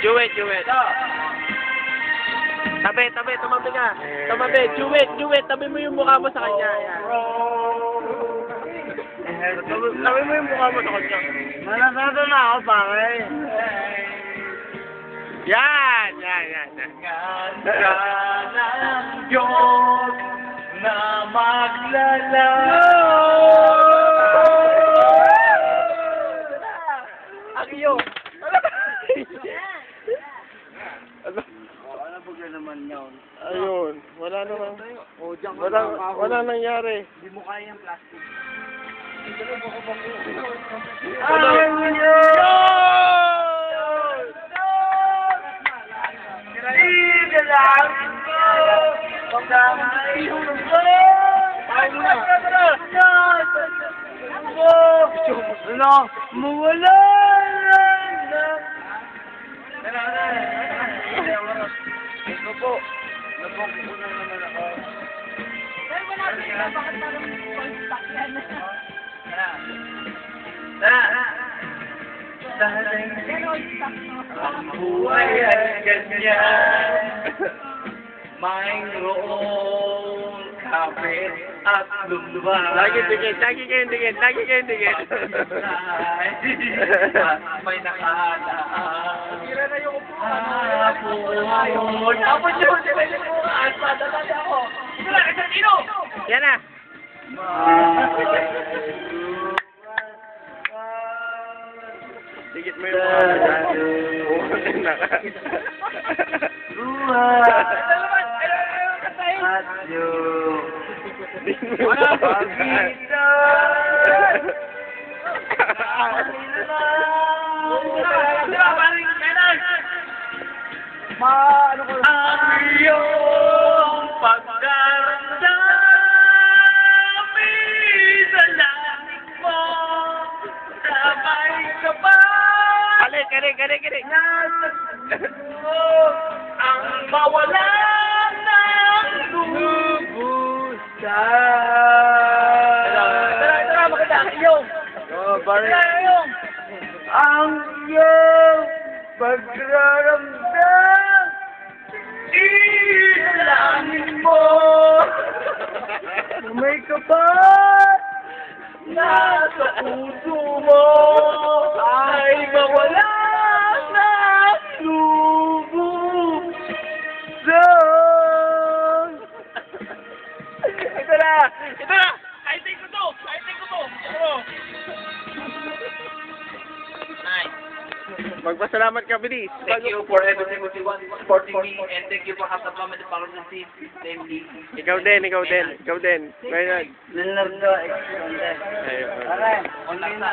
Juwet. Tabi, tumabi ka. Tumabi, Juwet, tabi mo yung mukha mo sa kanya. Yan. Tabi mo yung mukha mo sa kanya. Nanasado na ako, pare. Yan. Ganda ng Diyos na maglalayo. Akiyo. Ano po naman yun? Ayun, wala naman. O, diyan ka Wala nangyari. Hindi mo kaya yung plastic. Ano? Mawala na. Ito po. Nabuko na naman ako. Pero wala sila, bakit parang stuck yan? Pero stuck na. Ang buhay ay ganyan. Mayroong kapit at lumba. Lagi kayong dikit. May nakalaan. Tira na yung upuan. Tapos yun, sila yung bukas. Padalala ako. Sila, isang kino! Yan na. Dikit mo yung mukha mo dyan. At yung ang iyong pagdarandami sa langit mo, sabay ka ba? Kare. Ang mawala ng lubusan. Tara, maganda. Iyong. Ang iyong pagraramdam, ilalangin mo. May kapat na sa puso mo ay mawala ng lubusan. Ito na. I think ko to. Nice. Magpasalamat ka, bilis. Thank you for everything supporting me, and thank you for Hasa Mama de Parunasis, namely. Ikaw din. Ngayon. Leonardo Exponde. Ayun. Pare, online na.